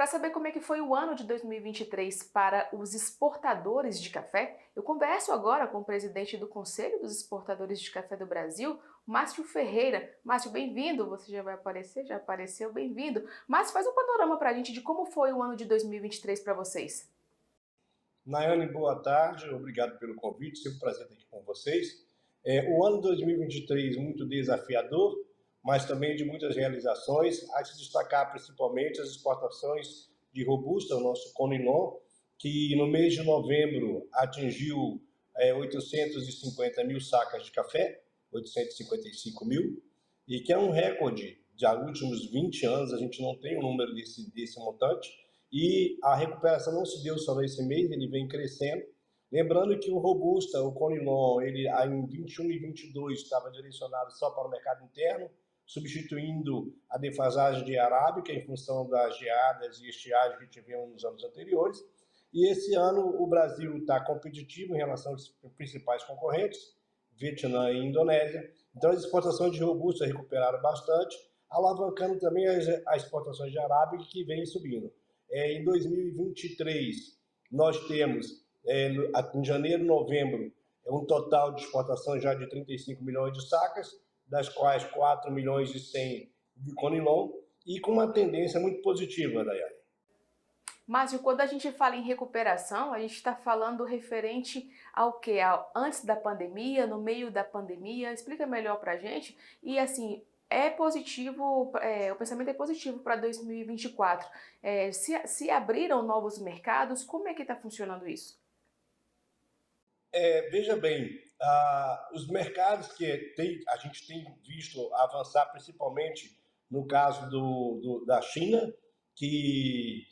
saber como é que foi o ano de 2023 para os exportadores de café, eu converso agora com o presidente do Conselho dos Exportadores de Café do Brasil, Márcio Ferreira. Márcio, bem-vindo. Você já vai aparecer? Já apareceu? Bem-vindo. Márcio, faz um panorama para a gente de como foi o ano de 2023 para vocês. Nayane, boa tarde, obrigado pelo convite, sempre um prazer estar aqui com vocês. O ano 2023 muito desafiador, mas também de muitas realizações, a se destacar principalmente as exportações de Robusta, o nosso Conilon, que no mês de novembro atingiu 850 mil sacas de café, 855 mil, e que é um recorde de há últimos 20 anos, a gente não tem o número desse montante, e a recuperação não se deu só nesse mês, ele vem crescendo. Lembrando que o Robusta, o Conilon, ele em 21 e 22 estava direcionado só para o mercado interno, substituindo a defasagem de arábica em função das geadas e estiagem que tivemos nos anos anteriores. E esse ano o Brasil está competitivo em relação aos principais concorrentes, Vietnã e Indonésia. Então as exportações de Robusta recuperaram bastante, alavancando também as exportações de arábica que vem subindo. Em 2023, nós temos, em janeiro e novembro, um total de exportação já de 35 milhões de sacas, das quais 4 milhões e 100 de Conilon, e com uma tendência muito positiva, Daiane. Márcio, quando a gente fala em recuperação, a gente está falando referente ao quê? Antes da pandemia, no meio da pandemia? Explica melhor para a gente. E assim, é positivo, o pensamento é positivo para 2024. Se abriram novos mercados, como é que está funcionando isso? Veja bem, os mercados que a gente tem visto avançar, principalmente no caso da China, que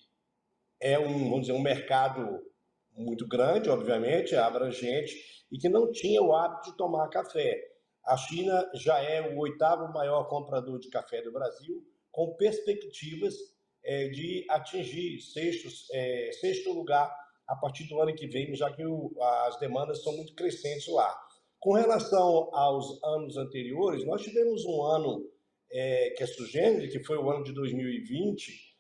vamos dizer, um mercado muito grande, obviamente, abrangente, e que não tinha o hábito de tomar café. A China já é o oitavo maior comprador de café do Brasil, com perspectivas de atingir sexto lugar a partir do ano que vem, já que as demandas são muito crescentes lá. Com relação aos anos anteriores, nós tivemos um ano que é sugênere, que foi o ano de 2020,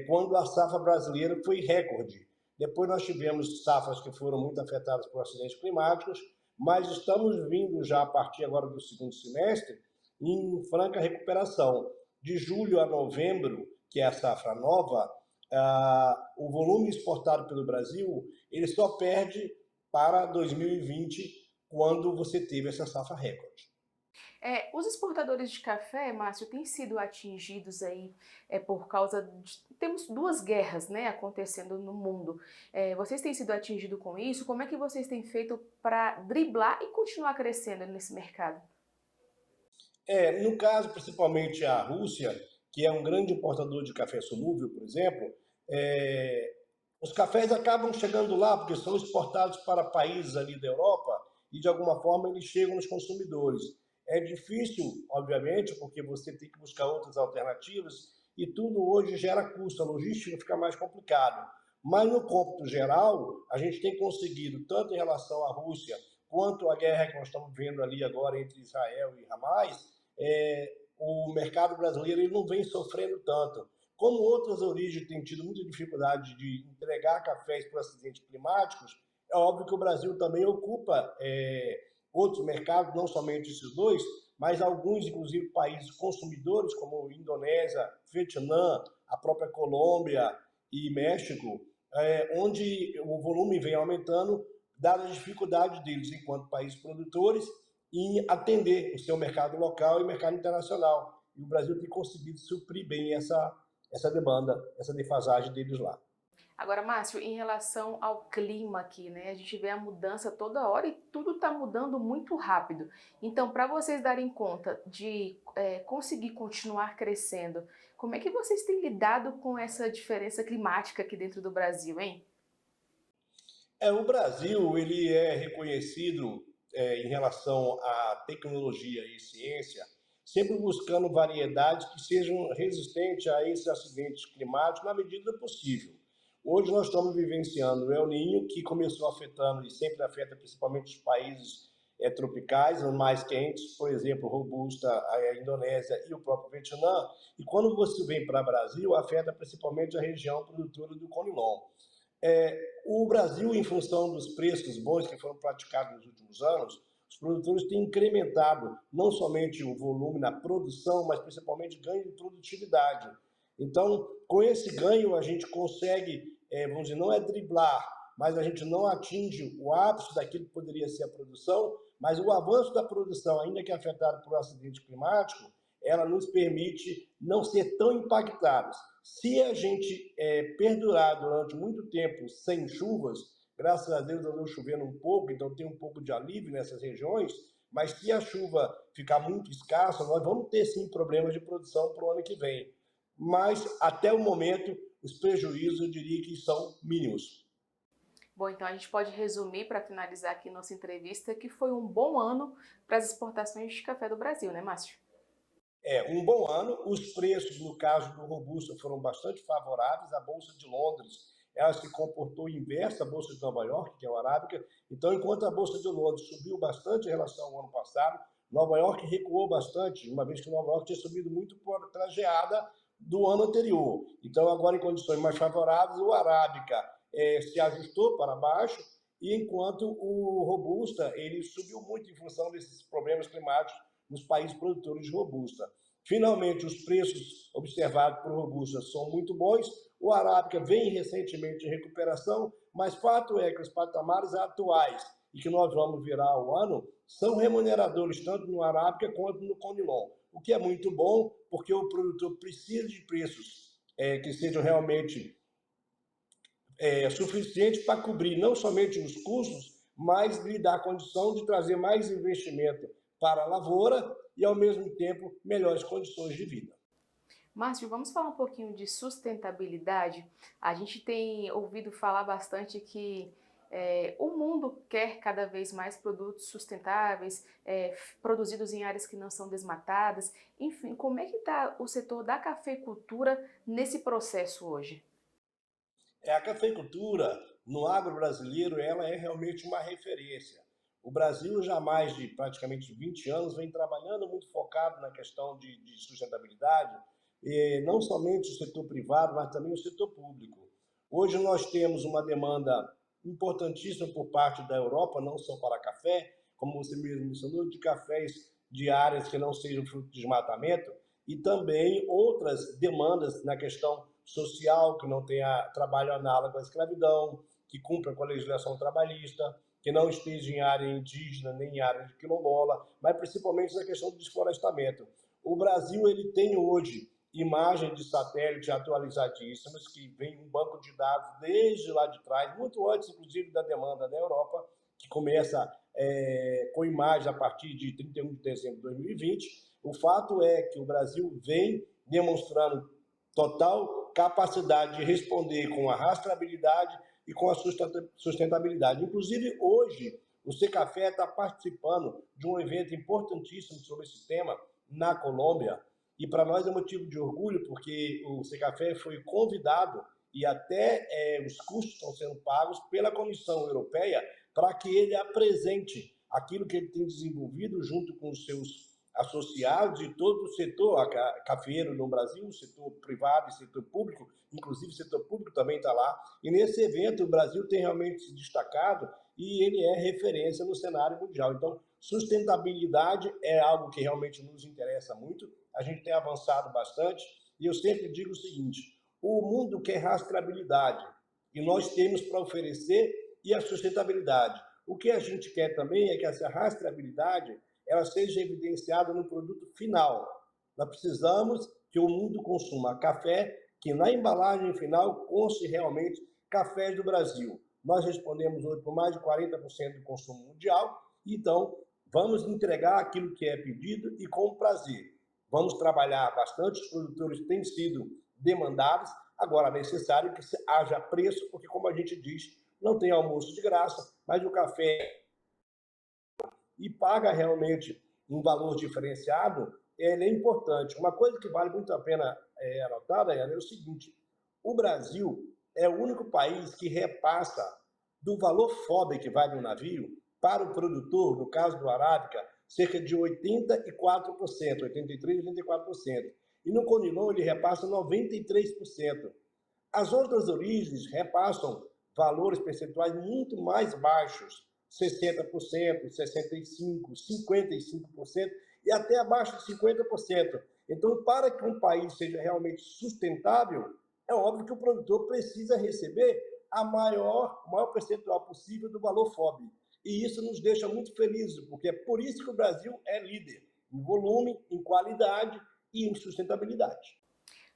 quando a safra brasileira foi recorde. Depois nós tivemos safras que foram muito afetadas por acidentes climáticos, mas estamos vindo já a partir agora do segundo semestre em franca recuperação. De julho a novembro, que é a safra nova, o volume exportado pelo Brasil ele só perde para 2020, quando você teve essa safra recorde. Os exportadores de café, Márcio, têm sido atingidos aí por causa de... Temos duas guerras, né, acontecendo no mundo. Vocês têm sido atingidos com isso? Como é que vocês têm feito para driblar e continuar crescendo nesse mercado? No caso, principalmente a Rússia, que é um grande importador de café solúvel, por exemplo, os cafés acabam chegando lá porque são exportados para países ali da Europa e, de alguma forma, eles chegam nos consumidores. É difícil, obviamente, porque você tem que buscar outras alternativas e tudo hoje gera custo, a logística fica mais complicado. Mas, no cômputo geral, a gente tem conseguido, tanto em relação à Rússia, quanto à guerra que nós estamos vendo ali agora entre Israel e Hamas, o mercado brasileiro ele não vem sofrendo tanto. Como outras origens têm tido muita dificuldade de entregar cafés por acidentes climáticos, é óbvio que o Brasil também ocupa outros mercados, não somente esses dois, mas alguns, inclusive, países consumidores, como Indonésia, Vietnã, a própria Colômbia e México, onde o volume vem aumentando, dadas as dificuldades deles, enquanto países produtores, em atender o seu mercado local e mercado internacional. E o Brasil tem conseguido suprir bem essa demanda, essa defasagem deles lá. Agora, Márcio, em relação ao clima aqui, né? A gente vê a mudança toda hora e tudo está mudando muito rápido. Então, para vocês darem conta de conseguir continuar crescendo, como é que vocês têm lidado com essa diferença climática aqui dentro do Brasil, hein? O Brasil ele é reconhecido em relação à tecnologia e ciência, sempre buscando variedades que sejam resistentes a esses acidentes climáticos na medida do possível. Hoje nós estamos vivenciando o El Niño, que começou afetando e sempre afeta principalmente os países tropicais, as mais quentes, por exemplo, Robusta, a Indonésia e o próprio Vietnã. E quando você vem para o Brasil, afeta principalmente a região produtora do Conilon. O Brasil, em função dos preços bons que foram praticados nos últimos anos, os produtores têm incrementado não somente o volume na produção, mas principalmente ganho de produtividade. Então, com esse ganho, a gente consegue, vamos dizer, não é driblar, mas a gente não atinge o ápice daquilo que poderia ser a produção, mas o avanço da produção, ainda que afetado por um acidente climático, ela nos permite não ser tão impactados. Se a gente perdurar durante muito tempo sem chuvas, graças a Deus andou chovendo um pouco, então tem um pouco de alívio nessas regiões, mas se a chuva ficar muito escassa, nós vamos ter sim problemas de produção para o ano que vem. Mas até o momento, os prejuízos eu diria que são mínimos. Bom, então a gente pode resumir para finalizar aqui nossa entrevista que foi um bom ano para as exportações de café do Brasil, né, Márcio? Um bom ano. Os preços, no caso do Robusta, foram bastante favoráveis. A Bolsa de Londres, ela se comportou inversa à Bolsa de Nova York, que é o Arábica. Então, enquanto a Bolsa de Londres subiu bastante em relação ao ano passado, Nova York recuou bastante, uma vez que Nova York tinha subido muito pela geada do ano anterior. Então, agora, em condições mais favoráveis, o Arábica se ajustou para baixo, e enquanto o Robusta ele subiu muito em função desses problemas climáticos nos países produtores de Robusta. Finalmente, os preços observados por Robusta são muito bons. O Arábica vem recentemente em recuperação, mas fato é que os patamares atuais e que nós vamos virar o ano são remuneradores tanto no Arábica quanto no Conilon, o que é muito bom, porque o produtor precisa de preços que sejam realmente suficientes para cobrir não somente os custos, mas lhe dar a condição de trazer mais investimento para a lavoura e, ao mesmo tempo, melhores condições de vida. Márcio, vamos falar um pouquinho de sustentabilidade. A gente tem ouvido falar bastante que o mundo quer cada vez mais produtos sustentáveis, produzidos em áreas que não são desmatadas. Enfim, como é que está o setor da cafeicultura nesse processo hoje? A cafeicultura no agro brasileiro ela é realmente uma referência. O Brasil já há mais de praticamente 20 anos vem trabalhando muito focado na questão de sustentabilidade, e não somente o setor privado, mas também o setor público. Hoje nós temos uma demanda importantíssima por parte da Europa, não só para café, como você mesmo mencionou, de cafés de áreas que não sejam fruto de desmatamento, e também outras demandas na questão social, que não tenha trabalho análogo à escravidão, que cumpra com a legislação trabalhista, que não esteja em área indígena nem em área de quilombola, mas principalmente na questão do desflorestamento. O Brasil ele tem hoje imagens de satélite atualizadíssimas, que vem um banco de dados desde lá de trás, muito antes, inclusive, da demanda da Europa, que começa com imagens a partir de 31 de dezembro de 2020. O fato é que o Brasil vem demonstrando total capacidade de responder com a rastreabilidade e com a sustentabilidade. Inclusive, hoje, o Secafé está participando de um evento importantíssimo sobre esse tema na Colômbia, e para nós é motivo de orgulho, porque o Secafé foi convidado e até os custos estão sendo pagos pela Comissão Europeia para que ele apresente aquilo que ele tem desenvolvido junto com os seus associados de todo o setor cafeeiro no Brasil, setor privado e setor público, inclusive o setor público também está lá. E nesse evento o Brasil tem realmente se destacado e ele é referência no cenário mundial. Então, sustentabilidade é algo que realmente nos interessa muito, a gente tem avançado bastante e eu sempre digo o seguinte, o mundo quer rastreabilidade e nós temos para oferecer e a sustentabilidade. O que a gente quer também é que essa rastreabilidade ela seja evidenciada no produto final. Nós precisamos que o mundo consuma café, que na embalagem final conste realmente cafés do Brasil. Nós respondemos hoje por mais de 40% do consumo mundial, então vamos entregar aquilo que é pedido e com prazer. Vamos trabalhar bastante, os produtores têm sido demandados, agora é necessário que haja preço, porque como a gente diz, não tem almoço de graça, mas o café e paga realmente um valor diferenciado, ele é importante. Uma coisa que vale muito a pena anotar, Daiane, é o seguinte, o Brasil é o único país que repassa do valor FOB que vai no navio para o produtor, no caso do Arábica, cerca de 84%, 83%, 84%. E no Conilon ele repassa 93%. As outras origens repassam valores percentuais muito mais baixos, 60%, 65%, 55% e até abaixo de 50%. Então, para que um país seja realmente sustentável, é óbvio que o produtor precisa receber o maior percentual possível do valor FOB. E isso nos deixa muito felizes, porque é por isso que o Brasil é líder em volume, em qualidade e em sustentabilidade.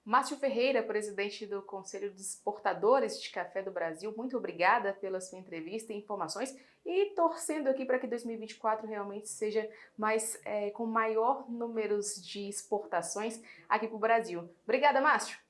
Márcio Ferreira, presidente do Conselho dos Exportadores de Café do Brasil, muito obrigada pela sua entrevista e informações e torcendo aqui para que 2024 realmente seja com maior números de exportações aqui para o Brasil. Obrigada, Márcio!